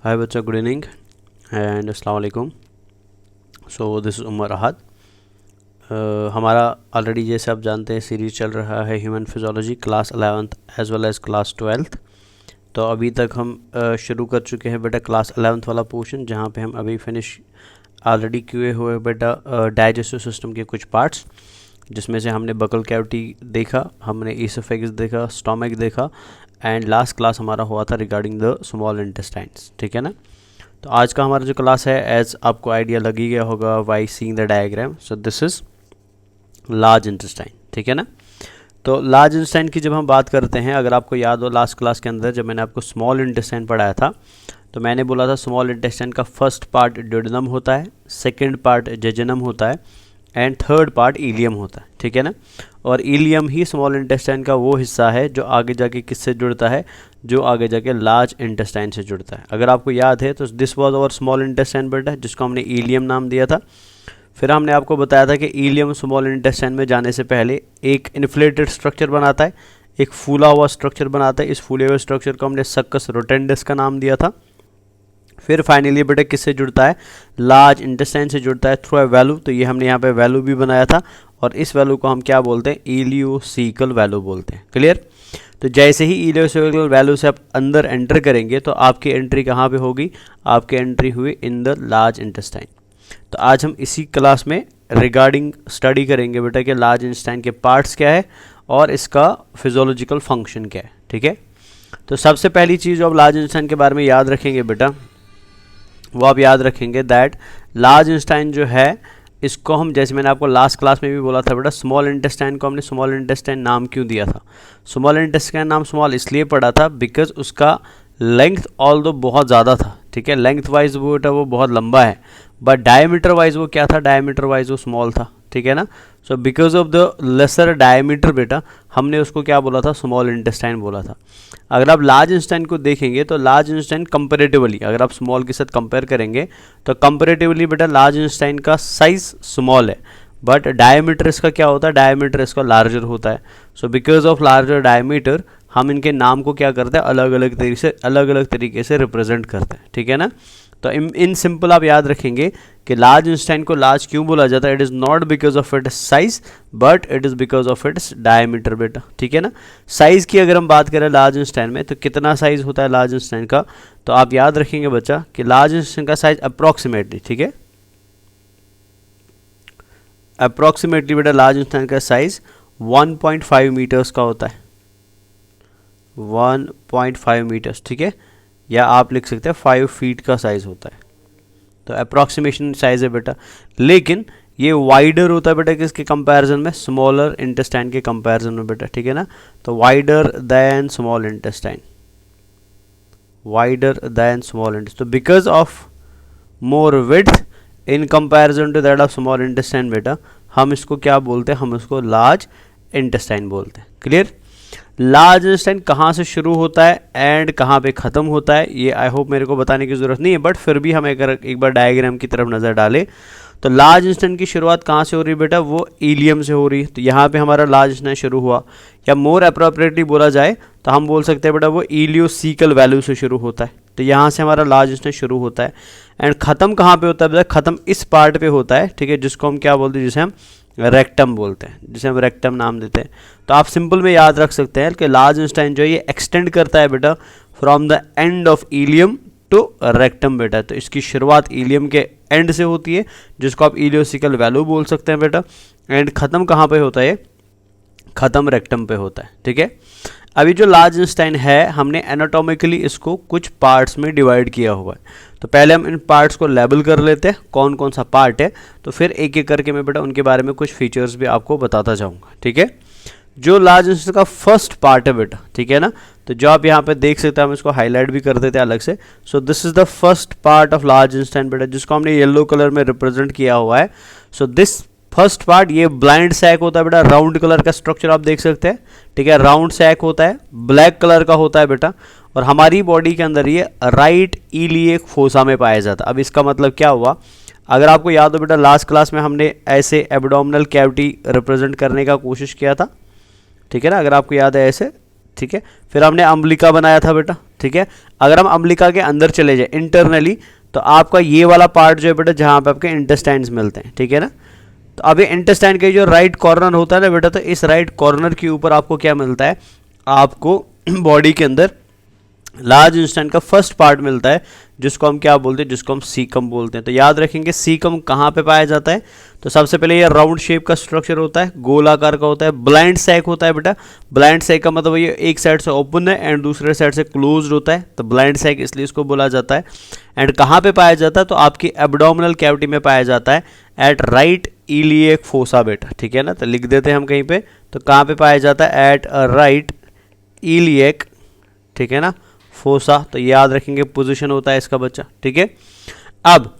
हाय बच्चा, good evening and अस्सलाम वालेकुम। सो दिस इज़ उमर अहद। हमारा ऑलरेडी जैसे आप जानते हैं सीरीज़ चल रहा है human physiology class 11th as well as class 12th। तो अभी तक हम शुरू कर चुके हैं बेटा क्लास 11th वाला पोर्शन, जहाँ पे हम अभी फिनिश ऑलरेडी किए हुए बेटा डाइजेस्टिव सिस्टम के कुछ पार्ट्स, जिसमें से हमने बकल कैविटी देखा, हमने ईसोफेगस देखा, स्टोमक देखा एंड लास्ट क्लास हमारा हुआ था रिगार्डिंग द स्मॉल इंटेस्टाइन्स। ठीक है ना। तो आज का हमारा जो क्लास है, एज आपको आइडिया लग ही गया होगा by seeing the diagram, so this is large intestine. ठीक है ना। तो लार्ज इंटेस्टाइन की जब हम बात करते हैं, अगर आपको याद हो लास्ट क्लास के अंदर जब मैंने आपको स्मॉल इंटेस्टाइन पढ़ाया था, तो मैंने बोला था स्मॉल इंटेस्टाइन का फर्स्ट पार्ट ड्यूडेनम होता है, सेकेंड पार्ट जेजुनम होता है एंड थर्ड पार्ट इलियम होता है। ठीक है ना। और इलियम ही स्मॉल इंटेस्टाइन का वो हिस्सा है जो आगे जाके किससे जुड़ता है, जो आगे जाके लार्ज इंटेस्टाइन से जुड़ता है। अगर आपको याद है तो this was our small intestine बेटा, जिसको हमने इलियम नाम दिया था। फिर हमने आपको बताया था कि इलियम स्मॉल इंटेस्टाइन में जाने से पहले एक इन्फ्लेटेड स्ट्रक्चर बनाता है, एक फूला हुआ स्ट्रक्चर बनाता है। इस फूले हुए स्ट्रक्चर को हमने सक्कस रोटेंडस का नाम दिया था। फिर फाइनली बेटा किससे जुड़ता है, लार्ज इंटेस्टाइन से जुड़ता है थ्रू ए वैल्यू। तो ये हमने यहाँ पे वैल्यू भी बनाया था, और इस वैल्यू को हम क्या बोलते हैं, इलियोसिकल वैल्यू बोलते हैं। क्लियर। तो जैसे ही इलियोसिकल वैल्यू से आप अंदर एंटर करेंगे तो आपकी एंट्री कहाँ पे होगी, आपकी एंट्री हुई इन द लार्ज इंटेस्टाइन। तो आज हम इसी क्लास में रिगार्डिंग स्टडी करेंगे बेटा कि लार्ज इंटेस्टाइन के पार्ट्स क्या है और इसका फिजियोलॉजिकल फंक्शन क्या है। ठीक है। तो सबसे पहली चीज़ जो आप लार्ज इंटेस्टाइन के बारे में याद रखेंगे बेटा, वो आप याद रखेंगे दैट लार्ज इंटेस्टाइन जो है, इसको हम, जैसे मैंने आपको लास्ट क्लास में भी बोला था बेटा, स्मॉल इंटेस्टाइन को हमने स्मॉल इंटेस्टाइन नाम क्यों दिया था। स्मॉल इंटेस्टाइन नाम स्मॉल इसलिए पड़ा था बिकॉज उसका लेंथ ऑल्दो बहुत ज़्यादा था। ठीक है। लेंथ वाइज वो बेटा वो बहुत लंबा है, बट डायमीटर वाइज वो क्या था, डायमीटर वाइज वो स्मॉल था। ठीक है ना। So because of the lesser diameter बेटा हमने उसको क्या बोला था, स्मॉल इंटेस्टाइन बोला था। अगर आप लार्ज इंटेस्टाइन को देखेंगे तो लार्ज इंटेस्टाइन कंपेरेटिवली, अगर आप स्मॉल के साथ कंपेयर करेंगे तो कंपेरेटिवली बेटा लार्ज इंटेस्टाइन का साइज स्मॉल है, बट डायमीटर इसका क्या होता है, डायमीटर इसका लार्जर होता है। सो बिकॉज ऑफ लार्जर डायमीटर हम इनके नाम को क्या करते हैं, अलग अलग तरीके से रिप्रेजेंट करते हैं। ठीक है ना। तो इन सिंपल आप याद रखेंगे कि लार्ज इंटेस्टाइन को लार्ज क्यों बोला जाता है, it is not because of its size but it is because of its diameter बेटा। ठीक है ना। साइज़ की अगर हम बात करें लार्ज इंटेस्टाइन में, तो कितना साइज होता है लार्ज इंटेस्टाइन का, तो आप याद रखेंगे बच्चा कि लार्ज इंटेस्टाइन का साइज अप्रॉक्सीमेटली, ठीक है, अप्रॉक्सीमेटली बेटा लार्ज इंटेस्टाइन का साइज 1.5 मीटर्स का होता है, 1.5 मीटर्स। ठीक है। या आप लिख सकते हैं 5 फीट का साइज़ होता है। तो अप्रॉक्सीमेशन साइज़ है बेटा, लेकिन ये वाइडर होता है बेटा किसके कंपैरिजन में, स्मॉलर इंटेस्टाइन के कंपैरिजन में बेटा। ठीक है ना। तो wider than small intestine, wider than small intestine. तो because of more width in comparison to that of small intestine बेटा हम इसको क्या बोलते हैं, हम इसको लार्ज इंटेस्टाइन बोलते हैं। क्लियर। लार्ज इंटेस्टाइन कहाँ से शुरू होता है एंड कहाँ पे ख़त्म होता है, ये आई होप मेरे को बताने की ज़रूरत नहीं है, बट फिर भी हम एक बार डायग्राम की तरफ नज़र डालें तो लार्ज इंटेस्टाइन की शुरुआत कहाँ से हो रही है बेटा, वो इलियम से हो रही है। तो यहाँ पे हमारा लार्ज इंटेस्टाइन शुरू हुआ, या मोर अप्रोप्रिएटली बोला जाए तो हम बोल सकते हैं बेटा वो इलियोसिकल वैल्यू से शुरू होता है। तो यहाँ से हमारा लार्ज इंटेस्टाइन शुरू होता है एंड ख़त्म कहाँ पे होता है बेटा, ख़त्म इस पार्ट पे होता है। ठीक है। जिसको हम क्या बोलते हैं, जिसे हम रेक्टम बोलते हैं, जिसे हम रेक्टम नाम देते हैं। तो आप सिंपल में याद रख सकते हैं कि लार्ज इंटेस्टाइन जो है ये एक्सटेंड करता है बेटा from the end of ileum to rectum बेटा। तो इसकी शुरुआत इलियम के एंड से होती है, जिसको आप इलियोसिकल वैल्यू बोल सकते हैं बेटा, एंड ख़त्म कहाँ पे होता है, ख़त्म रेक्टम पे होता है। ठीक है। अभी जो लार्ज इंटेस्टाइन है हमने एनाटॉमिकली इसको कुछ पार्ट्स में डिवाइड किया हुआ है। तो पहले हम इन पार्ट्स को लेबल कर लेते हैं कौन कौन सा पार्ट है, तो फिर एक एक करके मैं बेटा उनके बारे में कुछ फीचर्स भी आपको बताता जाऊंगा। ठीक है। जो लार्ज इंटेस्टाइन का फर्स्ट पार्ट है बेटा, ठीक है ना, तो जो आप यहाँ पे देख सकते हैं, हम इसको हाईलाइट भी कर देते हैं अलग से। सो this is the first part of large intestine बेटा, जिसको हमने येलो कलर में रिप्रेजेंट किया हुआ है। सो दिस फर्स्ट पार्ट ये ब्लाइंड सैक होता है बेटा, राउंड कलर का स्ट्रक्चर आप देख सकते हैं। ठीक है। राउंड सैक होता है, ब्लैक कलर का होता है बेटा, और हमारी बॉडी के अंदर ये राइट इलियक फोसा में पाया जाता है। अब इसका मतलब क्या हुआ, अगर आपको याद हो बेटा लास्ट क्लास में हमने ऐसे एब्डोमिनल कैविटी रिप्रेजेंट करने का कोशिश किया था। ठीक है ना, अगर आपको याद है ऐसे। ठीक है। फिर हमने अम्बिका बनाया था बेटा, ठीक है। अगर हम अम्लिका के अंदर चले जाए इंटरनली, तो आपका ये वाला पार्ट जो है बेटा जहाँ पे आपके इंटेस्टाइन्स मिलते हैं, ठीक है ना। तो अभी इंटेस्टाइन का जो राइट कॉर्नर होता है ना बेटा, तो इस राइट कॉर्नर के ऊपर आपको क्या मिलता है, आपको बॉडी के अंदर लार्ज इंटेस्टाइन का फर्स्ट पार्ट मिलता है, जिसको हम क्या बोलते हैं, जिसको हम सीकम बोलते हैं। तो याद रखेंगे सीकम कहाँ पे पाया जाता है, तो सबसे पहले ये राउंड शेप का स्ट्रक्चर होता है, गोलाकार का होता है, ब्लाइंड सैक होता है बेटा। ब्लाइंड सैक का मतलब ये एक साइड से ओपन है एंड दूसरे साइड से क्लोज्ड होता है, तो ब्लाइंड सैक इसलिए इसको बोला जाता है। एंड कहाँ पे पाया जाता है, तो आपकी एब्डोमिनल कैविटी में पाया जाता है, एट राइट इलियक फोसा बेटा, ठीक है ना। तो लिख देते हैं हम कहीं पे, तो कहाँ पे पाया जाता है, एट राइट इलियक, ठीक है ना, फोसा। तो याद रखेंगे पोजीशन होता है इसका बच्चा, ठीक है। अब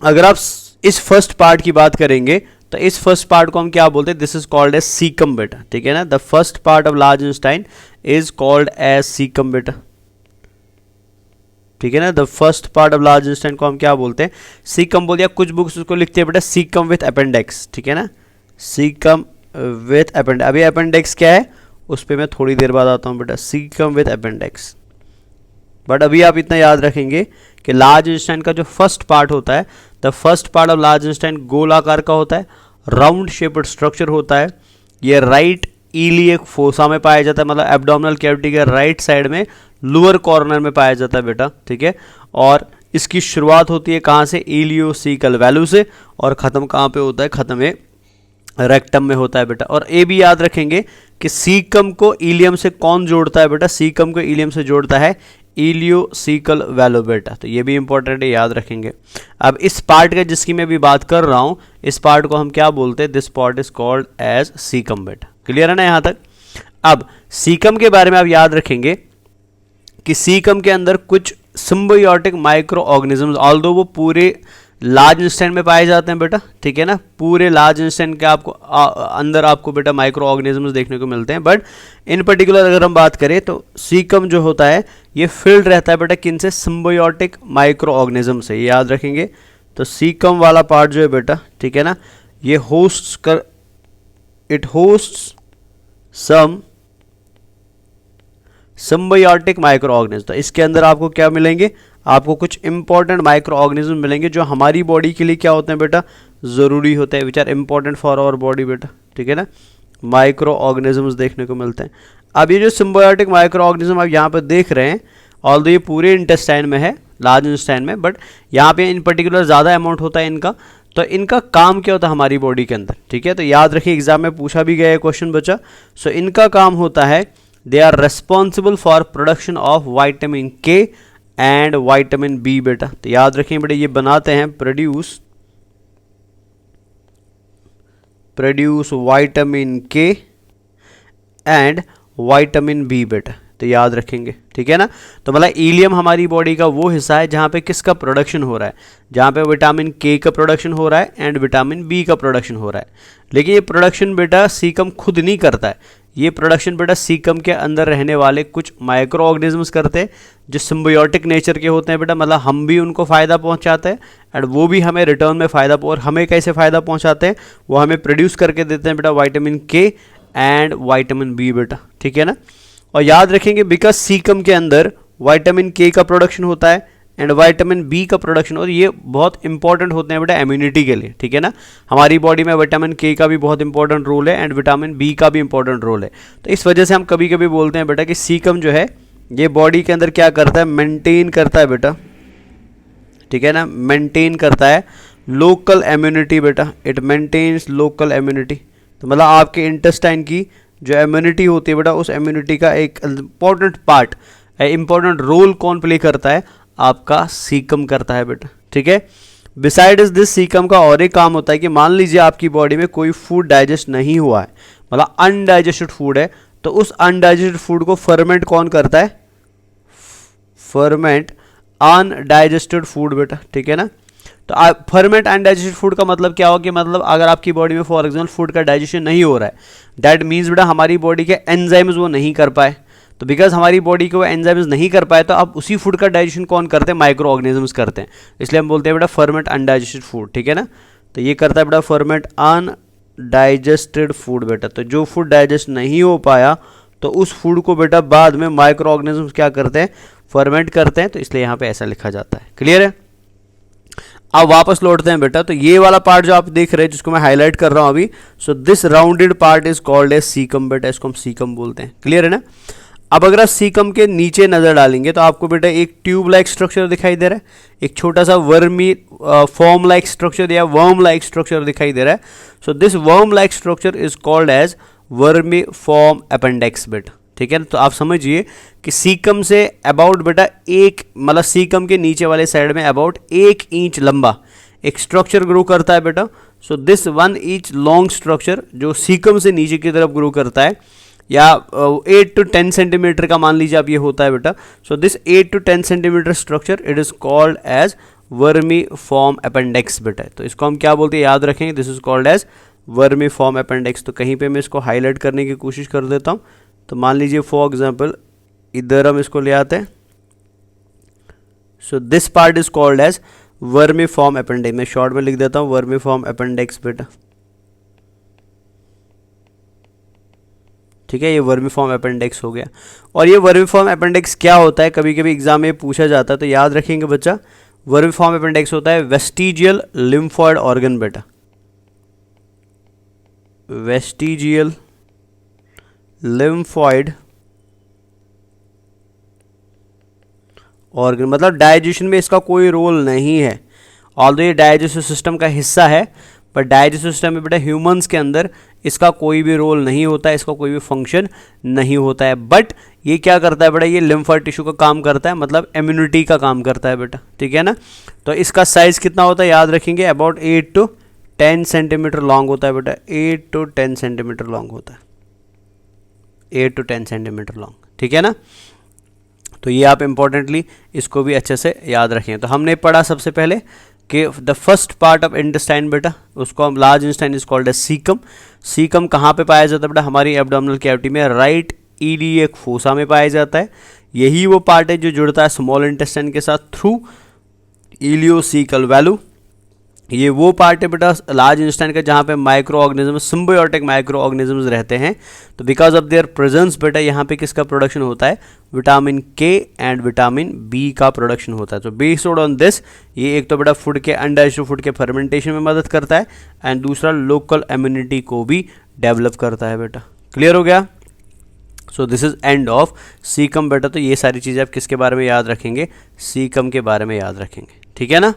अगर आप इस फर्स्ट पार्ट की बात करेंगे, तो इस फर्स्ट पार्ट को हम क्या बोलते हैं, this is called as caecum बेटा, ठीक है ना। The first part of large intestine is called as caecum बेटा, ठीक है ना। The first part of large intestine को हम क्या बोलते हैं, सीकम बोल दिया। कुछ बुक्स उसको लिखते हैं बेटा सीकम विथ अपेंडिक्स, ठीक है ना, सीकम विथ अपेंडिक्स। अभी अपेंडिक्स क्या है उस पर मैं थोड़ी देर बाद आता हूँ बेटा, सीकम विथ अपेंडिक्स। बट अभी आप इतना याद रखेंगे कि लार्ज इंटेस्टाइन का जो फर्स्ट पार्ट होता है, the first part of large intestine गोल आकार का होता है, राउंड शेप्ड स्ट्रक्चर होता है, ये राइट इलियक फोसा में पाया जाता है, मतलब एब्डोमिनल कैविटी के राइट साइड में लोअर कॉर्नर में पाया जाता है बेटा, ठीक है। और इसकी शुरुआत होती है कहाँ से, इलियोसिकल वैल्यू से, और ख़त्म कहाँ पे होता है, ख़त्म है रेक्टम में होता है बेटा। और ये भी याद रखेंगे कि सीकम को इलियम से कौन जोड़ता है बेटा, सीकम को इलियम से जोड़ता है इलियोसिकल वैल्यू बेटा, तो ये भी इंपॉर्टेंट है, याद रखेंगे। अब इस पार्ट का जिसकी मैं भी बात कर रहा हूँ, इस पार्ट को हम क्या बोलते हैं, this part is called as caecum बेटा। क्लियर है ना यहाँ तक। अब सीकम के बारे में आप याद रखेंगे कि सीकम के अंदर कुछ सिम्बायोटिक माइक्रो ऑर्गेनिजम्स, ऑल्दो वो पूरे लार्ज इंटेस्टाइन में पाए जाते हैं बेटा, ठीक है ना, पूरे लार्ज इंटेस्टाइन के आपको अंदर आपको बेटा माइक्रो ऑर्गेनिजम्स देखने को मिलते हैं। बट इन पर्टिकुलर अगर हम बात करें तो सीकम जो होता है ये फिल्ड रहता है बेटा किन से, सिम्बायोटिक माइक्रो ऑर्गेनिज्म से, याद रखेंगे। तो सीकम वाला पार्ट जो है बेटा, ठीक है ना, ये it hosts some symbiotic microorganism. तो इसके अंदर आपको क्या मिलेंगे, आपको कुछ इंपॉर्टेंट माइक्रो ऑर्गेनिज्म मिलेंगे जो हमारी बॉडी के लिए क्या होते हैं बेटा, ज़रूरी होते हैं, which are important for our body बेटा, ठीक है ना। माइक्रो ऑर्गेनिजम्स देखने को मिलते हैं। अब ये जो सिम्बायोटिक माइक्रो ऑर्गेनिज्म आप यहाँ पर देख रहे हैं, ऑल्दो ये पूरे इंटेस्टाइन में है, लार्ज इंटेस्टाइन में, बट यहाँ पे इन पर्टिकुलर ज़्यादा अमाउंट होता है इनका। तो इनका काम क्या होता है हमारी बॉडी के अंदर, ठीक है। तो याद रखिए एग्जाम में पूछा भी गया है क्वेश्चन बच्चा। सो इनका काम होता है, they are responsible for production of vitamin K and vitamin B बेटा। तो याद रखें बेटा, ये बनाते हैं produce vitamin K and vitamin B बेटा, तो याद रखेंगे, ठीक है ना। तो मतलब इलियम हमारी बॉडी का वो हिस्सा है जहाँ पे किसका प्रोडक्शन हो रहा है, जहाँ पे विटामिन के का प्रोडक्शन हो रहा है एंड विटामिन बी का प्रोडक्शन हो रहा है। लेकिन ये प्रोडक्शन बेटा सीकम खुद नहीं करता है, ये प्रोडक्शन बेटा सीकम के अंदर रहने वाले कुछ माइक्रो ऑर्गेनिजम्स करते हैं जो सिम्बायोटिक नेचर के होते हैं बेटा, मतलब हम भी उनको फ़ायदा पहुंचाते हैं एंड वो भी हमें रिटर्न में फ़ायदा, और हमें कैसे फ़ायदा पहुंचाते हैं, वो हमें प्रोड्यूस करके देते हैं बेटा vitamin K and vitamin B बेटा, ठीक है ना। और याद रखेंगे बिकॉज सीकम के अंदर विटामिन के का प्रोडक्शन होता है एंड विटामिन बी का प्रोडक्शन, और ये बहुत इंपॉर्टेंट होते हैं बेटा इम्यूनिटी के लिए, ठीक है ना। हमारी बॉडी में विटामिन के का भी बहुत इंपॉर्टेंट रोल है एंड विटामिन बी का भी इंपॉर्टेंट रोल है। तो इस वजह से हम कभी कभी बोलते हैं बेटा कि सीकम जो है ये बॉडी के अंदर क्या करता है, मेंटेन करता है बेटा, ठीक है ना, मेंटेन करता है लोकल इम्यूनिटी बेटा, इट मेंटेन्स लोकल इम्यूनिटी। तो मतलब आपके इंटेस्टाइन की जो इम्यूनिटी होती है बेटा, उस इम्यूनिटी का एक इंपॉर्टेंट पार्ट, इंपॉर्टेंट रोल कौन प्ले करता है, आपका सीकम करता है बेटा, ठीक है। बिसाइड्स दिस सीकम का और एक काम होता है कि मान लीजिए आपकी बॉडी में कोई फूड डाइजेस्ट नहीं हुआ है, मतलब अनडाइजेस्टेड फूड है, तो उस अनडाइजेस्टेड फूड को फर्मेंट कौन करता है, फर्मेंट अनडाइजेस्टेड फूड बेटा, ठीक है ना। तो फर्मेंट अनडाइजेस्टेड फूड का मतलब क्या होगा कि मतलब अगर आपकी बॉडी में फॉर एग्जाम्पल फूड का डाइजेशन नहीं हो रहा है, दैट मीन्स बेटा हमारी बॉडी के एंजाइम्स वो नहीं कर पाए। तो बिकॉज हमारी बॉडी को वो एंजाइम्स नहीं कर पाए, तो अब उसी फूड का डाइजेशन कौन करते हैं, माइक्रो ऑर्गेनिजम्स करते हैं, इसलिए हम बोलते हैं बेटा फर्मेंट अनडाइजेस्टेड फूड, ठीक है ना। तो ये करता है बेटा फर्मेंट अनडाइजेस्टेड फूड बेटा। तो जो फूड डाइजेस्ट नहीं हो पाया तो उस फूड को बेटा बाद में माइक्रो ऑर्गेनिज्म क्या करते हैं, फर्मेंट करते हैं, तो इसलिए यहाँ पे ऐसा लिखा जाता है। क्लियर है। अब वापस लौटते हैं बेटा, तो ये वाला पार्ट जो आप देख रहे हैं जिसको मैं हाईलाइट कर रहा हूं अभी, so this rounded part is called as caecum बेटा, इसको हम सीकम बोलते हैं। क्लियर है ना। अब अगर आप सीकम के नीचे नजर डालेंगे तो आपको बेटा एक ट्यूब लाइक स्ट्रक्चर दिखाई दे रहा है, एक छोटा सा वर्मी फॉर्म लाइक स्ट्रक्चर या वर्म लाइक स्ट्रक्चर दिखाई दे रहा है। So this worm like structure is called as vermiform appendix बेटा। ठीक है ना। तो आप समझिए कि सीकम से अबाउट बेटा एक, मतलब सीकम के नीचे वाले साइड में अबाउट 1 इंच लंबा एक स्ट्रक्चर ग्रो करता है बेटा। So this 1 inch long structure जो सीकम से नीचे की तरफ ग्रो करता है, या 8 to 10 सेंटीमीटर का मान लीजिए आप ये होता है बेटा। So this 8 to 10 centimetre structure it is called as vermiform appendix बेटा। तो इसको हम क्या बोलते हैं, याद रखेंगे, this is called as vermiform appendix. तो कहीं पे मैं इसको हाईलाइट करने की कोशिश कर देता हूँ। तो मान लीजिए फॉर एग्जाम्पल इधर हम इसको ले आते हैं। So this part is called as vermiform appendix. मैं शॉर्ट में लिख देता हूँ वर्मी फॉर्म अपेंडिक्स बेटा। ठीक है, ये वर्मी फॉर्म अपेंडिक्स हो गया। और ये वर्मी फॉर्म अपेंडिक्स क्या होता है, कभी कभी एग्जाम में पूछा जाता है, तो याद रखेंगे बच्चा, वर्मी फॉर्म अपेंडिक्स होता है वेस्टिजियल लिम्फॉइड ऑर्गन बेटा। वेस्टिजियल लिम्फॉइड ऑर्गन, मतलब डाइजेशन में इसका कोई रोल नहीं है। ऑल्दो ये डाइजेस्टिव सिस्टम का हिस्सा है, पर डाइजेस्टिव सिस्टम में बेटा ह्यूमंस के अंदर इसका कोई भी रोल नहीं होता है, इसका कोई भी फंक्शन नहीं होता है। बट ये क्या करता है बेटा, ये लिम्फॉइड टिश्यू का काम करता है, मतलब इम्यूनिटी का काम करता है बेटा। ठीक है ना। तो इसका साइज कितना होता है, याद रखेंगे, अबाउट 8 to 10 सेंटीमीटर लॉन्ग होता है बेटा। 8 to 10 सेंटीमीटर लॉन्ग होता है, 8 to 10 सेंटीमीटर लॉन्ग। ठीक है ना। तो ये आप इंपॉर्टेंटली इसको भी अच्छे से याद रखें। तो हमने पढ़ा सबसे पहले कि the first part of intestine बेटा, उसको हम large intestine is called as caecum. Caecum कहाँ पे पाया जाता है बेटा, हमारी एब्डोमिनल कैविटी में, राइट इलियक फोसा में पाया जाता है। यही वो पार्ट है जो जुड़ता है स्मॉल इंटेस्टाइन के साथ थ्रू इलियोसिकल वैल्यू। ये वो पार्ट है बेटा लार्ज इंटेस्टाइन का जहाँ पे micro organism, symbiotic micro organisms रहते हैं। तो बिकॉज ऑफ देयर प्रेजेंस बेटा यहाँ पे किसका प्रोडक्शन होता है, vitamin K and vitamin B का प्रोडक्शन होता है। तो बेस्ड ऑन दिस ये एक तो बेटा फूड के, अनडाइजेस्टेड फूड के फर्मेंटेशन में मदद करता है, एंड दूसरा लोकल इम्यूनिटी को भी डेवलप करता है बेटा। क्लियर हो गया। सो this is end of caecum बेटा। तो ये सारी चीज़ें आप किसके बारे में याद रखेंगे, सीकम के बारे में याद रखेंगे। ठीक है ना।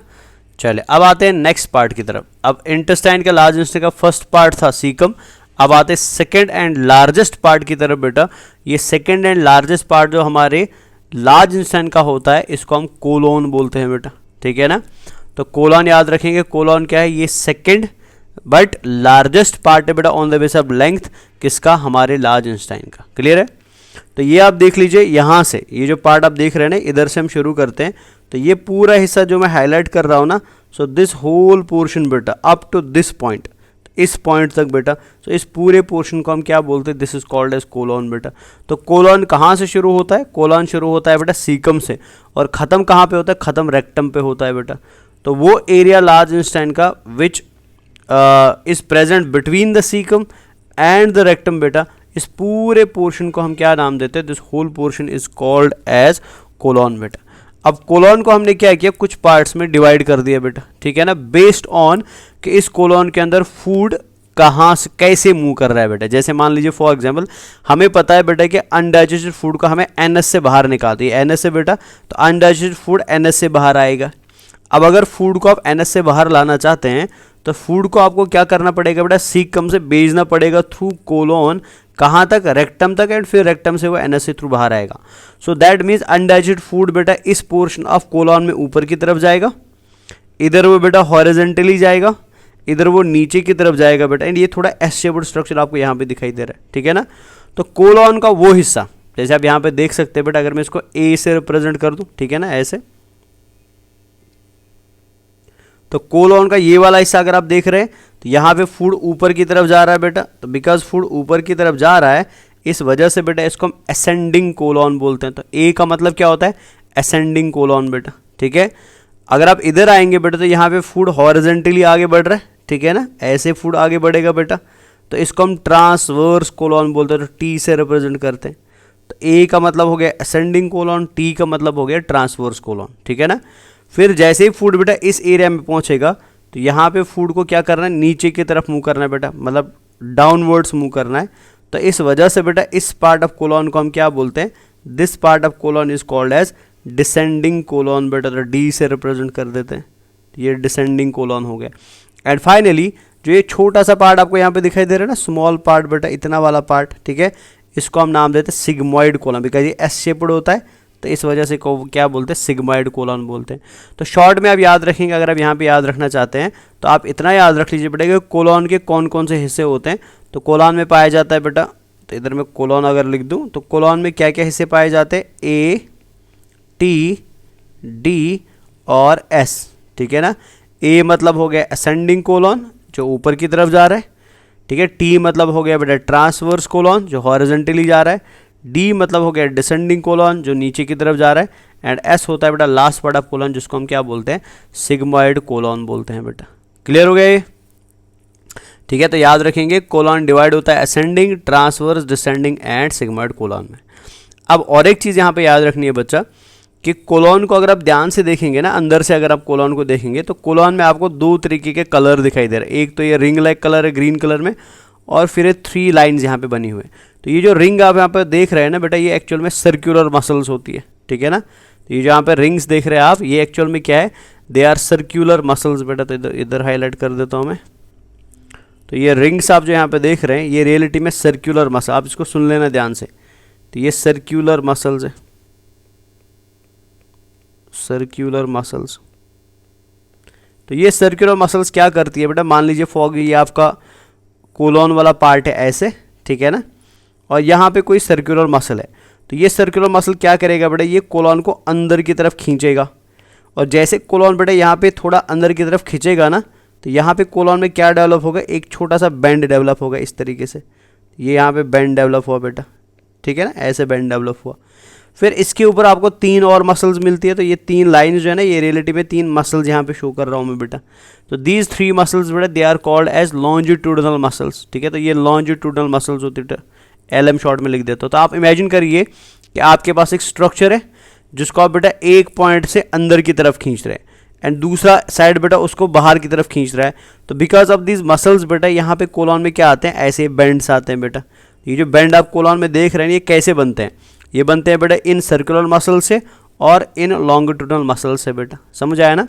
चले अब आते हैं नेक्स्ट पार्ट की तरफ। अब इंटेस्टाइन का, लार्ज इंटेस्टाइन का फर्स्ट पार्ट था सीकम। अब आते हैं सेकेंड एंड लार्जेस्ट पार्ट की तरफ बेटा। ये सेकेंड एंड लार्जेस्ट पार्ट जो हमारे लार्ज इंटेस्टाइन का होता है, इसको हम कोलोन बोलते हैं बेटा। ठीक है ना। तो कोलोन याद रखेंगे, कोलोन क्या है, ये सेकेंड बट लार्जेस्ट पार्ट है बेटा on the base of length, किसका, हमारे लार्ज इंटेस्टाइन का। क्लियर है। तो ये आप देख लीजिए, यहाँ से ये जो पार्ट आप देख रहे हैं ना, इधर से हम शुरू करते हैं। तो ये पूरा हिस्सा जो मैं हाईलाइट कर रहा हूँ ना, सो दिस होल पोर्शन बेटा अप टू दिस पॉइंट, इस पॉइंट तक बेटा, तो इस पूरे पोर्शन को हम क्या बोलते हैं, this is called as colon बेटा। तो कोलोन कहाँ से शुरू होता है, कोलोन शुरू होता है बेटा सीकम से, और ख़त्म कहाँ पे होता है, ख़त्म रेक्टम पे होता है बेटा। तो वो एरिया लार्ज इंटेस्टाइन का which is present between the caecum and the rectum बेटा, इस पूरे पोर्शन को हम क्या नाम देते हैं, this whole portion is called as colon बेटा। अब कोलोन को हमने क्या किया, कुछ पार्ट्स में डिवाइड कर दिया बेटा। ठीक है ना, बेस्ड ऑन कि इस कोलोन के अंदर फूड कहाँ से कैसे मूव कर रहा है बेटा। जैसे मान लीजिए फॉर एग्जांपल हमें पता है बेटा कि अनडाइजेस्टेड फूड को हमें एनएस से बाहर निकालती है, एनएस से बेटा, तो अनडाइजेस्टेड फूड एनएस से बाहर आएगा। अब अगर फूड को आप एनएस से बाहर लाना चाहते हैं तो फूड को आपको क्या करना पड़ेगा बेटा, सीकम से भेजना पड़ेगा थ्रू कोलोन, कहाँ तक, रेक्टम तक, एंड फिर रेक्टम से वो एनएस से थ्रू बाहर आएगा। So that means undigested food बेटा इस पोर्शन ऑफ कोलोन में ऊपर की तरफ जाएगा, इधर वो बेटा हॉरिजॉन्टली जाएगा, इधर वो नीचे की तरफ जाएगा बेटा, एंड ये थोड़ा एस शेप्ड स्ट्रक्चर आपको यहाँ पे दिखाई दे रहा है। ठीक है ना। तो कोलोन का वो हिस्सा जैसे आप यहाँ पे देख सकते हैं बेटा, अगर मैं इसको ए से रिप्रेजेंट कर दूँ, ठीक है ना, ऐसे, तो कोलोन का ये वाला हिस्सा अगर आप देख रहे हैं तो यहाँ पे फूड ऊपर की तरफ जा रहा है बेटा। तो बिकॉज फूड ऊपर की तरफ जा रहा है, इस वजह से बेटा इसको हम असेंडिंग कोलोन बोलते हैं। तो ए का मतलब क्या होता है, असेंडिंग कोलोन बेटा। ठीक है। अगर आप इधर आएंगे बेटा तो यहाँ पे फूड हॉरिजॉन्टली आगे बढ़ रहा है, ठीक है ना, ऐसे फूड आगे बढ़ेगा बेटा। तो इसको हम ट्रांसवर्स कोलॉन बोलते हैं, तो टी से रिप्रेजेंट करते हैं। तो ए का मतलब हो गया असेंडिंग कोलॉन, टी का मतलब हो गया ट्रांसवर्स कोलॉन, ठीक है ना। फिर जैसे ही फूड बेटा इस एरिया में पहुंचेगा तो यहाँ पे फूड को क्या करना है, नीचे की तरफ मूव करना है बेटा, मतलब डाउनवर्ड्स मूव करना है। तो इस वजह से बेटा इस पार्ट ऑफ कोलॉन को हम क्या बोलते हैं, this part of colon is called as descending colon बेटा, तो डी से रिप्रेजेंट कर देते हैं, ये डिसेंडिंग कोलॉन हो गया। एंड फाइनली जो ये छोटा सा पार्ट आपको यहाँ पे दिखाई दे रहा है ना, स्मॉल पार्ट बेटा, इतना वाला पार्ट, ठीक है, इसको हम नाम देते हैं सिग्मॉइड कोलॉन, बिकॉज ये एस शेप्ड होता है, तो इस वजह से को क्या बोलते हैं, सिग्मॉइड कोलॉन बोलते हैं। तो शॉर्ट में आप याद रखेंगे, अगर आप यहाँ पे याद रखना चाहते हैं तो आप इतना याद रख लीजिए बेटा कि कोलॉन के कौन कौन से हिस्से होते हैं। तो कोलॉन में पाया जाता है बेटा, तो इधर मैं कोलॉन अगर लिख दूँ तो कोलॉन में क्या क्या हिस्से पाए जाते हैं, ए, टी, डी और एस, ठीक है ना। ए मतलब हो गया असेंडिंग कोलॉन जो ऊपर की तरफ जा रहा है, ठीक है। टी मतलब हो गया बेटा ट्रांसवर्स कोलॉन जो हॉरिजॉन्टली जा रहा है। डी मतलब हो गया डिसेंडिंग कोलॉन जो नीचे की तरफ जा रहा है। एंड एस होता है बेटा लास्ट पार्ट ऑफ कोलॉन जिसको हम क्या बोलते हैं, सिग्मॉइड कोलॉन बोलते हैं बेटा। क्लियर हो गया ये, ठीक है। तो याद रखेंगे कोलॉन डिवाइड होता है ascending, transverse, descending and sigmoid colon में। अब और एक चीज़ यहाँ पे याद रखनी है बच्चा कि कोलॉन को अगर आप ध्यान से देखेंगे ना, अंदर से अगर आप कोलॉन को देखेंगे तो कोलॉन में आपको दो तरीके के कलर दिखाई दे रहे हैं। एक तो ये रिंग लाइक कलर है ग्रीन कलर में, और फिर ये 3 लाइन्स यहाँ पे बनी हुई है। तो ये जो रिंग आप यहाँ पे देख रहे हैं ना बेटा, ये एक्चुअल में सर्कुलर मसल्स होती है, ठीक है ना। तो ये जो यहाँ पे रिंग्स देख रहे हैं आप, ये एक्चुअल में क्या है, दे आर सर्कुलर मसल्स बेटा। तो इधर हाईलाइट कर देता हूँ मैं। तो ये रिंग्स आप जो यहाँ पे देख रहे हैं ये रियलिटी में सर्कुलर मसल, आप इसको सुन लेना ध्यान से। तो ये सर्कुलर मसल्स है, सर्कुलर मसल्स। तो ये सर्कुलर मसल्स क्या करती है बेटा, मान लीजिए फॉग ये आपका कोलॉन वाला पार्ट है ऐसे, ठीक है ना, और यहाँ पे कोई सर्कुलर मसल है। तो ये सर्कुलर मसल क्या करेगा बेटा, ये कोलॉन को अंदर की तरफ खींचेगा, और जैसे कोलॉन बेटा यहाँ पे थोड़ा अंदर की तरफ खींचेगा ना, तो यहाँ पे कोलॉन में क्या डेवलप होगा, एक छोटा सा बेंड डेवलप होगा इस तरीके से। ये यहाँ पे बेंड डेवलप हुआ बेटा, ठीक है ना, ऐसे बेंड डेवलप हुआ। फिर इसके ऊपर आपको 3 और मसल्स मिलती है। तो ये 3 लाइन्स जो है ना, ये रिलेटिव में 3 मसल्स यहाँ पे शो कर रहा हूँ मैं बेटा। तो दीज 3 मसल्स बेटा they are called as longitudinal muscles, ठीक है। तो ये लॉन्जिट्यूडनल मसल्स होती है, LM शॉर्ट में लिख देता हूँ। तो आप इमेजिन करिए कि आपके पास एक स्ट्रक्चर है जिसको आप बेटा एक पॉइंट से अंदर की तरफ खींच रहे हैं, एंड दूसरा साइड बेटा उसको बाहर की तरफ खींच रहा है। तो बिकॉज ऑफ दीज मसल्स बेटा यहाँ पे कोलॉन में क्या आते हैं, ऐसे बेंड्स आते हैं बेटा। ये जो बेंड आप कोलॉन में देख रहे हैं ये कैसे बनते हैं, ये बनते हैं बेटा इन सर्कुलर मसल से और इन लॉन्गिट्यूडनल मसल से बेटा, समझ आया ना।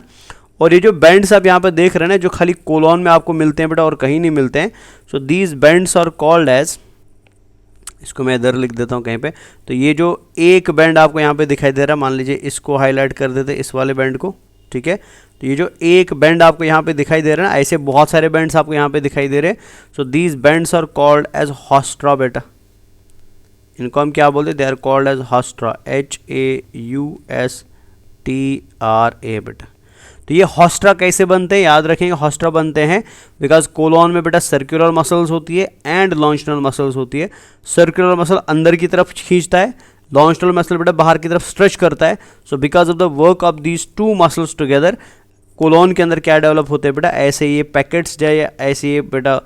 और ये जो बेंड्स आप यहाँ पे देख रहे हैं ना, जो खाली कोलॉन में आपको मिलते हैं बेटा और कहीं नहीं मिलते हैं। So these bends are called as, इसको मैं इधर लिख देता हूँ कहीं पे। तो ये जो एक बेंड आपको यहाँ पे दिखाई दे रहा है, मान लीजिए इसको हाईलाइट कर देते इस वाले बेंड को, ठीक है। तो ये जो एक बेंड आपको यहाँ पे दिखाई दे रहा है ना, ऐसे बहुत सारे बेंड्स आपको यहाँ पे दिखाई दे रहे हैं। So these bends are called as haustra बेटा, इनको हम क्या बोलते हैं, they are called as haustra, HAUSTRA बेटा। तो ये हॉस्ट्रा कैसे बनते हैं, याद रखेंगे हॉस्ट्रा बनते हैं बिकॉज कोलॉन में बेटा सर्कुलर मसल्स होती है एंड लॉन्जिट्यूडनल मसल्स होती है। सर्कुलर मसल अंदर की तरफ खींचता है, लॉन्जिट्यूडनल मसल बेटा बाहर की तरफ स्ट्रेच करता है। सो because of the work of these 2 muscles together colon के अंदर क्या डेवलप होते हैं बेटा, ऐसे ये पैकेट्स जो है, ऐसे ये बेटा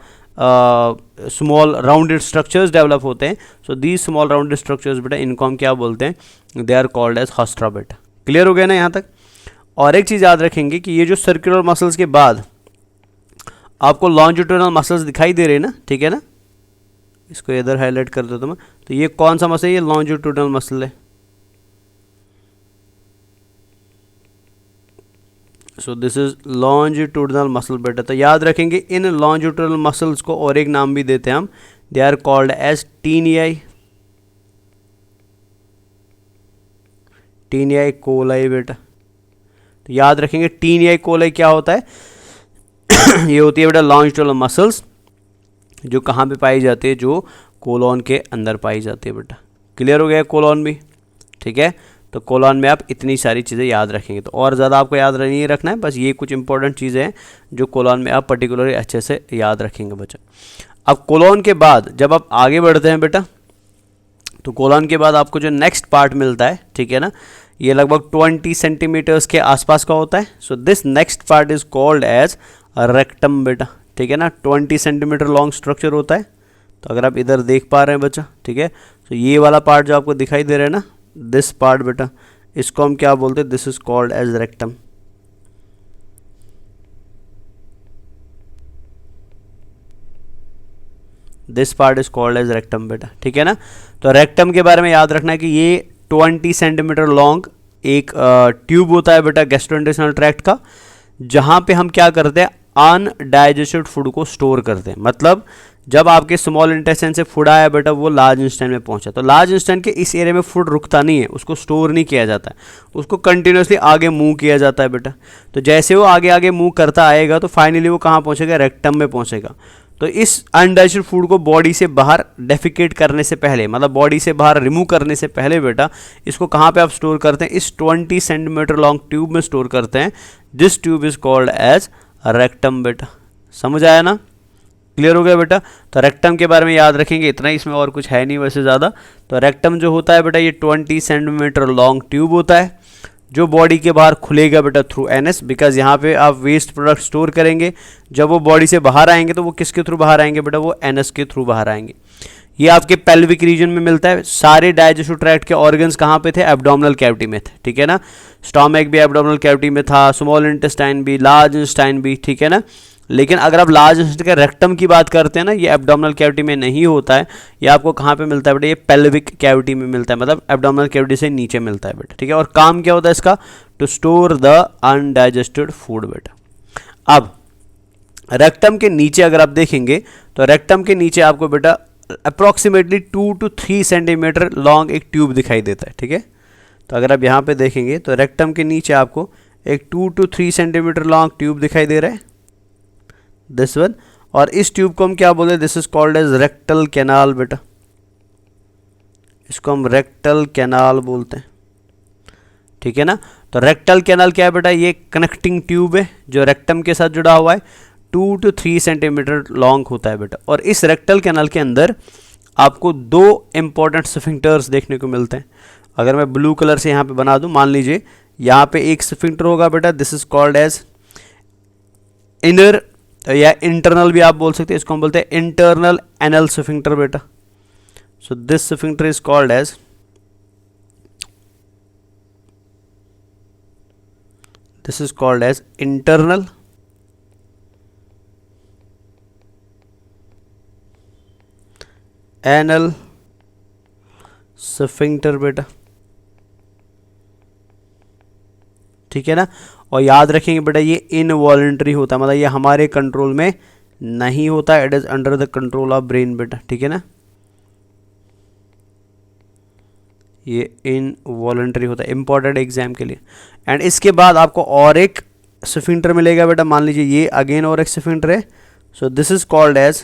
स्मॉल राउंडेड स्ट्रक्चर्स डेवलप होते हैं। So these small rounded structures बेटा इनको हम क्या बोलते हैं, they are called as haustra बेटा। क्लियर हो गया ना यहाँ तक। और एक चीज़ याद रखेंगे कि ये जो सर्कुलर मसल्स के बाद आपको लॉन्जिट्यूडनल मसल्स दिखाई दे रहे हैं ना, ठीक है ना, इसको इधर हाईलाइट कर देता हूँ मैं। तो ये कौन सा मसल है, ये लॉन्जिट्यूडनल मसल है। So this is longitudinal muscle बेटा। तो याद रखेंगे इन लॉन्जिट्यूडनल मसल्स को और एक नाम भी देते हैं हम, they are called as taeniae, taeniae coli बेटा। तो याद रखेंगे टीनियाई कोलाई क्या होता है ये होती है बेटा लॉन्जिट्यूडनल मसल्स जो कहाँ पे पाई जाती है, जो कोलॉन के अंदर पाई जाती है बेटा। क्लियर हो गया कोलॉन भी, ठीक है। तो कोलॉन में आप इतनी सारी चीज़ें याद रखेंगे, तो और ज़्यादा आपको याद नहीं रखना है, बस ये कुछ इंपॉर्टेंट चीज़ें हैं जो कोलॉन में आप पर्टिकुलरली अच्छे से याद रखेंगे बच्चा। अब कोलॉन के बाद जब आप आगे बढ़ते हैं बेटा, तो कोलॉन के बाद आपको जो नेक्स्ट पार्ट मिलता है, ठीक है ना, ये लगभग 20 सेंटीमीटर्स के आसपास का होता है। So this next part is called as rectum बेटा। ठीक है ना, 20 सेंटीमीटर लॉन्ग स्ट्रक्चर होता है। तो अगर आप इधर देख पा रहे हैं बच्चा, ठीक है, तो ये वाला पार्ट जो आपको दिखाई दे रहा है ना, दिस पार्ट बेटा, इसको हम क्या बोलते हैं, this is called as rectum. This part is called as rectum बेटा, ठीक है ना। तो रेक्टम के बारे में याद रखना है कि ये 20 सेंटीमीटर लॉन्ग एक ट्यूब होता है बेटा गैस्ट्रोइंटेस्टाइनल ट्रैक्ट का, जहां पे हम क्या करते हैं, अनडाइजेस्टेड फूड को स्टोर करते हैं। मतलब जब आपके स्मॉल इंटेस्टाइन से फूड आया बेटा, वो लार्ज इंटेस्टाइन में पहुंचा, तो लार्ज इंटेस्टाइन के इस एरिया में फूड रुकता नहीं है, उसको स्टोर नहीं किया जाता है, उसको कंटिन्यूसली आगे मूव किया जाता है बेटा। तो जैसे वो आगे आगे मूव करता आएगा तो फाइनली वो कहाँ पहुंचेगा, रेक्टम में पहुंचेगा। तो इस अनडाइजेस्टेड फूड को बॉडी से बाहर डेफिकेट करने से पहले, मतलब बॉडी से बाहर रिमूव करने से पहले बेटा, इसको कहाँ पे आप स्टोर करते हैं, इस 20 सेंटीमीटर लॉन्ग ट्यूब में स्टोर करते हैं। This tube is called as rectum बेटा। समझ आया ना, क्लियर हो गया बेटा। तो रेक्टम के बारे में याद रखेंगे, इतना ही, इसमें और कुछ है नहीं वैसे ज़्यादा। तो रेक्टम जो होता है बेटा, ये 20 सेंटीमीटर लॉन्ग ट्यूब होता है जो बॉडी के बाहर खुलेगा बेटा थ्रू एनएस, बिकॉज यहाँ पे आप वेस्ट प्रोडक्ट स्टोर करेंगे। जब वो बॉडी से बाहर आएंगे तो वो किसके थ्रू बाहर आएंगे बेटा, वो एनएस के थ्रू बाहर आएंगे। ये आपके पेल्विक रीजन में मिलता है। सारे डाइजेस्टिव ट्रैक्ट के ऑर्गन्स कहाँ पे थे, एब्डोमिनल कैविटी में थे, ठीक है ना। स्टोमक भी एब्डोमिनल कैविटी में था, स्मॉल इंटेस्टाइन भी, लार्ज इंटेस्टाइन भी, ठीक है ना। लेकिन अगर आप लार्ज इंटेस्टाइन के रेक्टम की बात करते हैं ना, ये एब्डोमिनल कैविटी में नहीं होता है, ये आपको कहाँ पे मिलता है बेटा, ये पेल्विक कैविटी में मिलता है, मतलब एब्डोमिनल कैविटी से नीचे मिलता है बेटा, ठीक है। और काम क्या होता है इसका, to store the undigested food बेटा। अब रेक्टम के नीचे अगर आप देखेंगे तो रेक्टम के नीचे आपको बेटा अप्रॉक्सीमेटली 2 to 3 सेंटीमीटर लॉन्ग एक ट्यूब दिखाई देता है, ठीक है। तो अगर आप यहाँ पे देखेंगे तो रेक्टम के नीचे आपको एक 2 to 3 सेंटीमीटर लॉन्ग ट्यूब दिखाई दे रहा है, दिस वन। और इस ट्यूब को हम क्या बोलते हैं, this is called as rectal canal बेटा। इसको हम रेक्टल कैनाल बोलते हैं, ठीक है ना। तो रेक्टल कैनाल क्या है बेटा, ये कनेक्टिंग ट्यूब है जो रेक्टम के साथ जुड़ा हुआ है, 2 to 3 सेंटीमीटर लॉन्ग होता है बेटा। और इस रेक्टल कैनाल के अंदर आपको 2 इंपॉर्टेंट स्फिंक्टर्स देखने को मिलते हैं। अगर मैं ब्लू कलर से यहाँ पे बना दूँ, मान लीजिए यहाँ पे एक स्फिंक्टर होगा बेटा, this is called as inner या इंटरनल भी आप बोल सकते हैं, इसको हम बोलते हैं इंटरनल एनल स्फिंक्टर बेटा। So this sphincter is called as, this is called as internal anal sphincter बेटा, ठीक है ना। और याद रखेंगे बेटा, ये इनवॉलंटरी होता है, मतलब ये हमारे कंट्रोल में नहीं होता, it is under the control of brain बेटा, ठीक है ना। ये इनवॉलंटरी होता है, इंपॉर्टेंट एग्जाम के लिए। एंड इसके बाद आपको और एक स्फिंक्टर मिलेगा बेटा, मान लीजिए ये अगेन और एक स्फिंक्टर है। So this is called as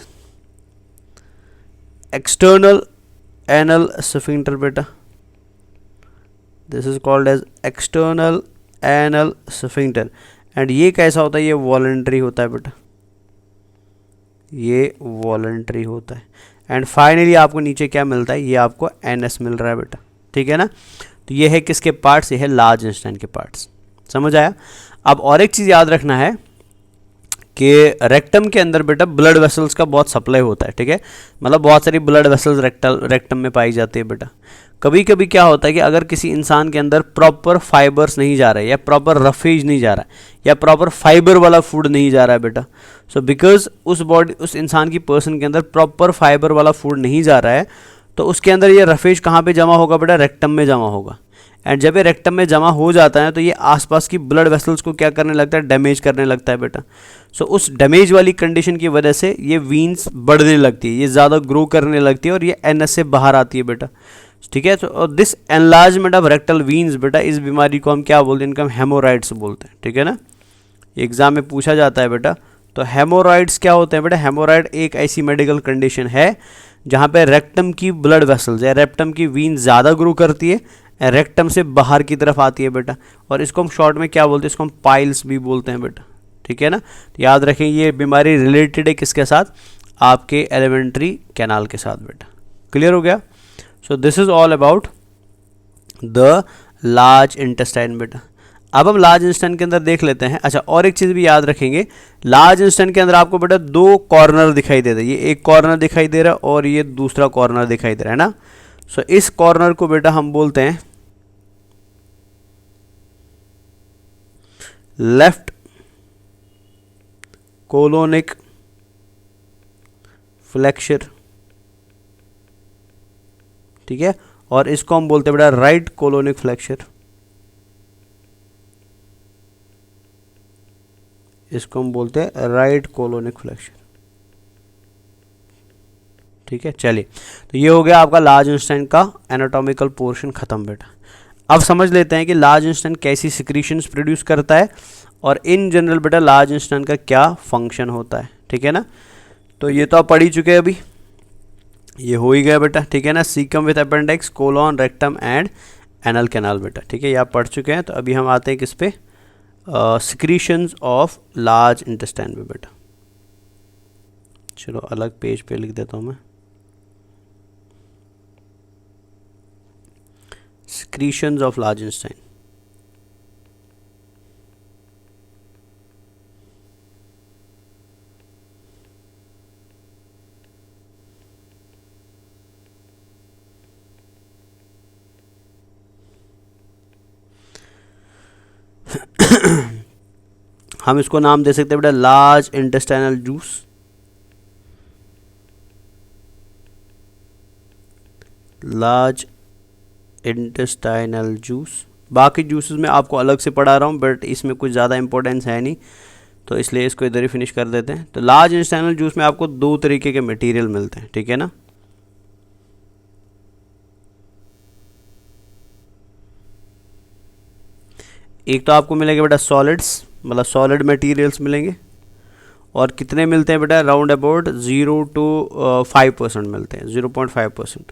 external anal sphincter बेटा, this is called as external anal sphincter. And ये कैसा होता है, ये वॉलंटरी होता है बेटा, ये वॉलंटरी होता है। एंड फाइनली आपको नीचे क्या मिलता है, ये आपको एनएस मिल रहा है बेटा, ठीक है ना। तो ये है किसके पार्ट्स, ये है लार्ज इंटेस्टाइन के पार्ट्स। समझ आया। अब और एक चीज़ याद रखना है कि रेक्टम के अंदर बेटा ब्लड वेसल्स का बहुत सप्लाई होता है, ठीक है। मतलब बहुत सारी ब्लड वेसल्स रेक्टम में पाई जाती है बेटा। कभी कभी क्या होता है कि अगर किसी इंसान के अंदर प्रॉपर फाइबर्स नहीं जा रहा है, या प्रॉपर रफेज नहीं जा रहा है, या प्रॉपर फाइबर वाला फूड नहीं जा रहा है बेटा, सो बिकॉज उस इंसान की पर्सन के अंदर प्रॉपर फाइबर वाला फूड नहीं जा रहा है, तो उसके अंदर ये रफेज कहाँ पे जमा होगा बेटा, रेक्टम में जमा होगा। एंड जब ये रेक्टम में जमा हो जाता है तो ये आसपास की ब्लड वेसल्स को क्या करने लगता है, डैमेज करने लगता है बेटा। सो उस डैमेज वाली कंडीशन की वजह से ये वीन्स बढ़ने लगती है, ये ज़्यादा ग्रो करने लगती है और ये एनएस से बाहर आती है बेटा, ठीक है। तो this enlargement of rectal veins बेटा, इस बीमारी को हम क्या बोलते हैं, इनका हम हेमोराइड्स बोलते हैं, ठीक है ना। एग्जाम में पूछा जाता है बेटा। तो हेमोराइड्स क्या होते हैं बेटा, हेमोराइड एक ऐसी मेडिकल कंडीशन है जहाँ पे रेक्टम की ब्लड वेसल्स या रेक्टम की वीन ज़्यादा ग्रो करती है, रेक्टम से बाहर की तरफ आती है बेटा, और इसको हम शॉर्ट में क्या बोलते हैं, इसको हम पाइल्स भी बोलते हैं बेटा, ठीक है ना। तो याद रखें ये बीमारी रिलेटेड है किसके साथ, आपके एलिमेंट्री कैनाल के साथ बेटा। क्लियर हो गया। सो this is all about the large intestine बेटा। अब हम लार्ज इंस्टेंट के अंदर देख लेते हैं। अच्छा, और एक चीज़ भी याद रखेंगे, लार्ज इंस्टेंट के अंदर आपको बेटा दो कॉर्नर दिखाई दे रहे हैं, ये एक कॉर्नर दिखाई दे रहा है और ये दूसरा कॉर्नर दिखाई दे रहा है ना। सो इस कॉर्नर को बेटा हम बोलते हैं लेफ्ट कोलोनिक फ्लेक्सर, ठीक है, और इसको हम बोलते हैं बेटा राइट कोलोनिक फ्लेक्सर, इसको हम बोलते हैं राइट कोलोनिक फ्लेक्सर, ठीक है। चलिए, तो ये हो गया आपका लार्ज इंस्टेंट का एनाटॉमिकल पोर्शन खत्म बेटा। अब समझ लेते हैं कि लार्ज इंस्टेंट कैसी सिक्रीशंस प्रोड्यूस करता है और इन जनरल बेटा लार्ज इंस्टेंट का क्या फंक्शन होता है, ठीक है ना। तो ये तो आप पढ़ ही चुके हैं, अभी ये हो ही गया बेटा, ठीक है ना। Caecum with appendix, colon, rectum and anal canal बेटा, ठीक है, ये आप पढ़ चुके हैं। तो अभी हम आते हैं किस पे, सिक्रीशंस ऑफ लार्ज इंटेस्टाइन में बेटा। चलो अलग पेज पे लिख देता हूँ मैं, सिक्रीशंस ऑफ लार्ज इंटेस्टाइन। हम इसको नाम दे सकते हैं बेटा large intestinal juice, large intestinal juice. बाकी जूसेस में आपको अलग से पढ़ा रहा हूँ, बट इसमें कुछ ज़्यादा इंपॉर्टेंस है नहीं, तो इसलिए इसको इधर ही फिनिश कर देते हैं। तो लार्ज इंटेस्टाइनल जूस में आपको दो तरीके के मटेरियल मिलते हैं, ठीक है ना। एक तो आपको मिलेगा बेटा सॉलिड्स, मतलब सॉलिड मटेरियल्स मिलेंगे, और कितने मिलते हैं बेटा, राउंड अबाउट 0 to 5% मिलते हैं, 0.5%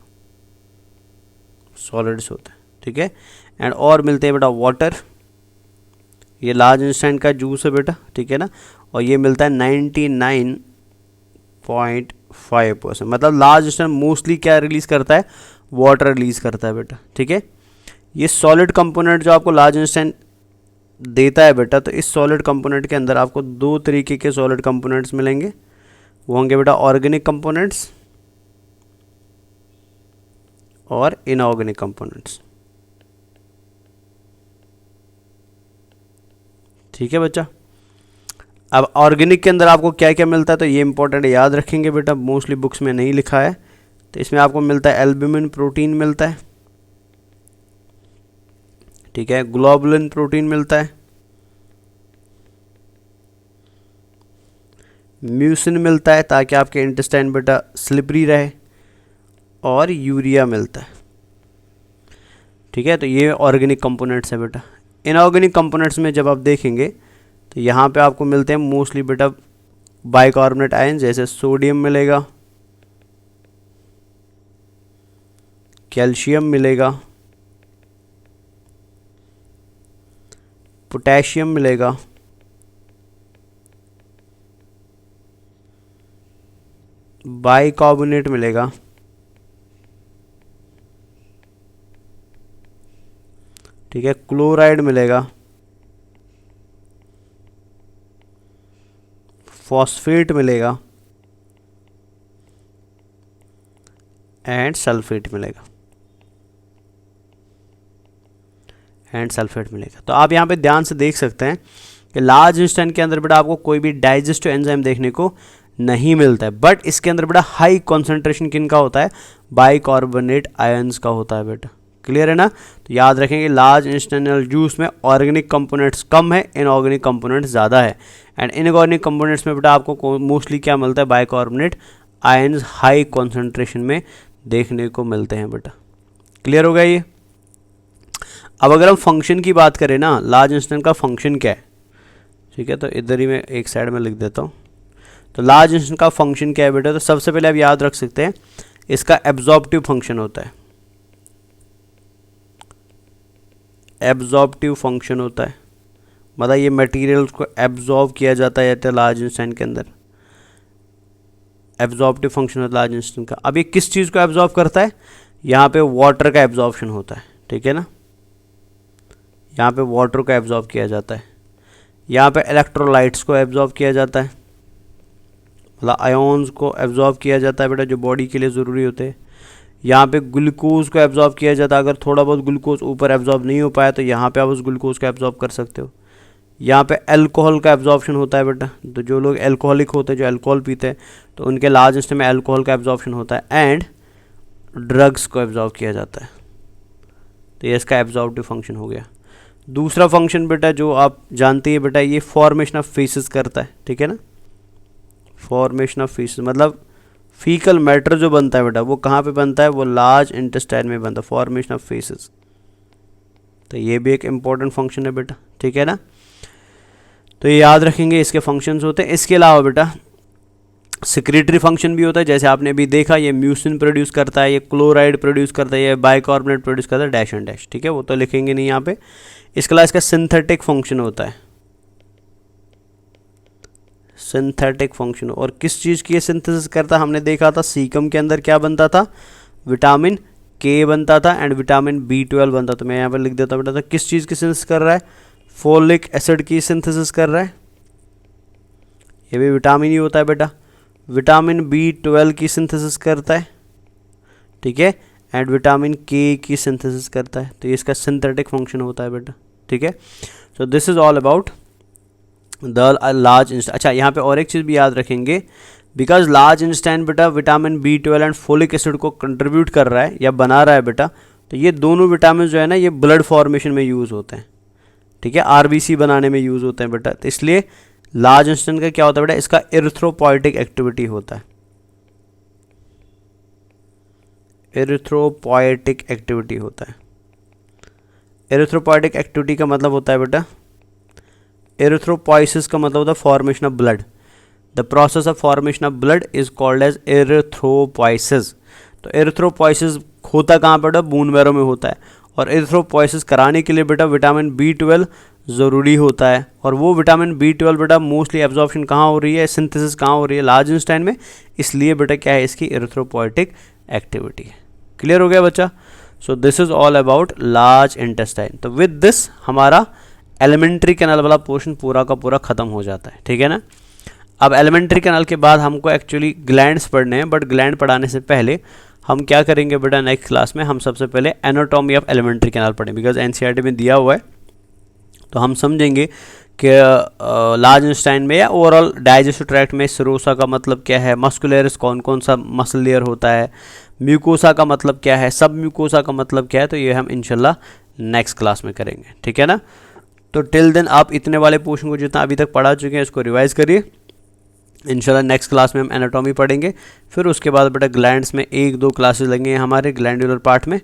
सॉलिड्स होते हैं, ठीक है। एंड और मिलते हैं बेटा वाटर, ये लार्ज इंस्टेंट का जूस है बेटा, ठीक है ना, और ये मिलता है 99.5%। मतलब लार्ज इंस्टेंट मोस्टली क्या रिलीज करता है, वाटर रिलीज करता है बेटा, ठीक है। ये सॉलिड कंपोनेंट जो आपको लार्ज इंस्टेंट देता है बेटा, तो इस सॉलिड कंपोनेंट के अंदर आपको दो तरीके के सॉलिड कंपोनेंट्स मिलेंगे, वो होंगे बेटा ऑर्गेनिक कंपोनेंट्स और इनऑर्गेनिक कंपोनेंट्स, ठीक है बच्चा। अब ऑर्गेनिक के अंदर आपको क्या क्या मिलता है, तो ये इंपॉर्टेंट याद रखेंगे बेटा, मोस्टली बुक्स में नहीं लिखा है। तो इसमें आपको मिलता है एल्ब्यूमिन प्रोटीन मिलता है, ठीक है, ग्लोबुलिन प्रोटीन मिलता है, म्यूसिन मिलता है ताकि आपके इंटेस्टाइन बेटा स्लिपरी रहे, और यूरिया मिलता है, ठीक है। तो ये ऑर्गेनिक कंपोनेंट्स है बेटा। इनऑर्गेनिक कंपोनेंट्स में जब आप देखेंगे तो यहाँ पे आपको मिलते हैं मोस्टली बेटा बाइकार्बोनेट आयन, जैसे सोडियम मिलेगा, कैल्शियम मिलेगा, पोटेशियम मिलेगा, बाइकार्बोनेट मिलेगा, ठीक है, क्लोराइड मिलेगा, फॉस्फेट मिलेगा एंड सल्फेट मिलेगा, तो आप यहाँ पे ध्यान से देख सकते हैं कि लार्ज इंस्टेंट के अंदर बेटा आपको कोई भी डाइजेस्टिव एंजाइम देखने को नहीं मिलता है, बट इसके अंदर बेटा हाई कॉन्सेंट्रेशन किन का होता है, बाइकार्बोनेट आयंस का होता है बेटा। क्लियर है ना। तो याद रखेंगे लार्ज इंस्टेंट जूस में ऑर्गेनिक कंपोनेंट्स कम है, इनऑर्गेनिक कंपोनेंट्स ज़्यादा है, एंड इनऑर्गेनिक कंपोनेंट्स में बेटा आपको मोस्टली क्या मिलता है, बाइकार्बोनेट आयंस हाई कॉन्सेंट्रेशन में देखने को मिलते हैं बेटा। क्लियर हो गया ये। अब अगर हम फंक्शन की बात करें ना, लार्ज इंस्टेंट का फंक्शन क्या है, ठीक है, तो इधर ही मैं एक साइड में लिख देता हूँ। तो लार्ज इंस्टेंट का फंक्शन क्या है बेटा, तो सबसे पहले आप याद रख सकते हैं इसका एब्जॉर्प्टिव फंक्शन होता है, एब्जॉर्प्टिव फंक्शन होता है, मतलब ये मटेरियल को एब्जॉर्ब किया जाता है लार्ज इंस्टेंट के अंदर, एब्जॉर्प्टिव फंक्शन होता है लार्ज इंस्टेंट का। अब ये किस चीज़ को एब्जॉर्ब करता है, यहाँ पे वाटर का एब्जॉर्प्शन होता है, ठीक है ना, यहाँ पे वाटर को एब्जॉर्ब किया जाता है, यहाँ पे इलेक्ट्रोलाइट्स को एब्जॉर्ब किया जाता है, मतलब आयोन्स को एब्जॉर्ब किया जाता है बेटा जो बॉडी के लिए ज़रूरी होते हैं। यहाँ पे ग्लूकोज को एब्जॉर्ब किया जाता है, अगर थोड़ा बहुत ग्लूकोज ऊपर एब्जॉर्ब नहीं हो पाया तो यहाँ पे आप उस ग्लूकोज को एब्जॉर्ब कर सकते हो। यहाँ पे अल्कोहल का एब्जॉर्प्शन होता है बेटा, तो जो लोग एल्कोहलिक होते हैं, जो अल्कोहल पीते हैं, तो उनके लार्ज इंटेस्टाइन में अल्कोहल का एब्जॉर्प्शन होता है। एंड ड्रग्स को एब्जॉर्ब किया जाता है, तो ये इसका एब्जॉर्प्टिव फंक्शन हो गया। दूसरा फंक्शन बेटा जो आप जानते हैं बेटा, ये फॉर्मेशन ऑफ फीसेस करता है, ठीक है ना। फॉर्मेशन ऑफ फीसेस मतलब फीकल मैटर जो बनता है बेटा वो कहाँ पे बनता है, वो लार्ज इंटेस्टाइन में बनता है, फॉर्मेशन ऑफ फीसेस। तो ये भी एक इम्पॉर्टेंट फंक्शन है बेटा, ठीक है ना। तो ये याद रखेंगे, इसके फंक्शंस होते हैं। इसके अलावा बेटा सिक्रेटरी फंक्शन भी होता है, जैसे आपने अभी देखा, ये म्यूसिन प्रोड्यूस करता है, ये क्लोराइड प्रोड्यूस करता है, ये बाइकार्बोनेट प्रोड्यूस करता है, डैश एंड डैश, ठीक है, वो तो लिखेंगे नहीं यहाँ पे। इसके अलावा इसका सिंथेटिक फंक्शन होता है, सिंथेटिक फंक्शन। और किस चीज़ की ये सिंथेसिस करता है, हमने देखा था सीकम के अंदर क्या बनता था, विटामिन के बनता था एंड विटामिन B12 बनता था। तो मैं यहाँ पर लिख देता हूँ बेटा, तो किस चीज़ की सिंथेसिस कर रहा है, फोलिक एसिड की सिंथेसिस कर रहा है, ये भी विटामिन ही होता है बेटा। विटामिन B12 की सिंथेसिस करता है, ठीक है, एंड विटामिन के की सिंथेसिस करता है, तो ये इसका सिंथेटिक फंक्शन होता है बेटा, ठीक है। So this is all about the large intestine. अच्छा, यहाँ पे और एक चीज़ भी याद रखेंगे, बिकॉज लार्ज इंटेस्टाइन बेटा vitamin B12 and folic acid को कंट्रीब्यूट कर रहा है या बना रहा है बेटा, तो ये दोनों विटामिन जो है ना, ये ब्लड फॉर्मेशन में यूज़ होते हैं, ठीक है, RBC बनाने में यूज़ होते हैं बेटा। तो इसलिए लार्ज इंटेस्टाइन का क्या होता है बेटा, इसका एरिथ्रोपोइटिक एक्टिविटी होता है, एरिथ्रोपोइटिक एक्टिविटी होता है। एरिथ्रोपोइटिक एक्टिविटी का मतलब होता है बेटा, एरिथ्रोपोइसिस का मतलब होता है formation of blood. The process of formation of blood is called as erythropoiesis. तो एरिथ्रोपोइसिस होता कहाँ बेटा, बोन मैरो में होता है, और एरिथ्रोपोइसिस कराने के लिए बेटा विटामिन B12 ज़रूरी होता है। और वो विटामिन B12 बेटा मोस्टली एब्जॉर्प्शन कहाँ हो रही है, सिंथेसिस कहाँ हो रही है, लार्ज इंटेस्टाइन में, इसलिए बेटा क्या है, इसकी एरिथ्रोपोइटिक एक्टिविटी है। क्लियर हो गया बच्चा। सो this is all about large intestine. तो विद दिस हमारा एलिमेंट्री कैनाल वाला पोर्शन पूरा का पूरा खत्म हो जाता है, ठीक है ना। अब एलिमेंट्री कैनाल के बाद हमको एक्चुअली ग्लैंड्स पढ़ने हैं, बट ग्लैंड पढ़ाने से पहले हम क्या करेंगे बेटा, नेक्स्ट क्लास में हम सबसे पहले एनाटॉमी ऑफ एलिमेंट्री कैनाल पढ़ें, बिकॉज NCERT में दिया हुआ है। तो हम समझेंगे कि लार्ज इंटेस्टाइन में या ओवरऑल डाइजेस्टिव ट्रैक्ट में सिरोसा का मतलब क्या है, मस्कुलरिस कौन कौन सा मसल लेयर होता है, म्यूकोसा का मतलब क्या है, सब म्यूकोसा का मतलब क्या है, तो ये हम इंशाल्लाह नेक्स्ट क्लास में करेंगे, ठीक है ना। तो टिल देन आप इतने वाले पोर्शन को जितना अभी तक पढ़ा चुके हैं इसको रिवाइज करिए। इंशाल्लाह नेक्स्ट क्लास में हम एनाटॉमी पढ़ेंगे, फिर उसके बाद बेटा ग्लैंड्स में 1-2 क्लासेस लगेंगे हमारे ग्लैंडुलर पार्ट में।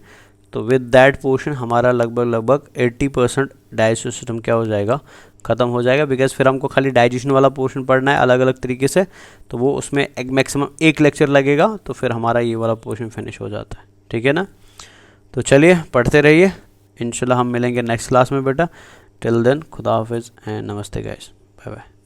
तो विद दैट पोर्शन हमारा लगभग 80% डाइजेस्टिव सिस्टम क्या हो जाएगा, ख़त्म हो जाएगा, बिकॉज फिर हमको खाली डाइजेशन वाला पोर्शन पढ़ना है अलग अलग तरीके से, तो वो उसमें मैक्सिमम 1 लेक्चर लगेगा, तो फिर हमारा ये वाला पोर्शन फिनिश हो जाता है, ठीक है ना। तो चलिए पढ़ते रहिए, इंशाल्लाह हम मिलेंगे नेक्स्ट क्लास में बेटा। टिल देन खुदा हाफिज़ एंड नमस्ते गाइस, बाय बाय।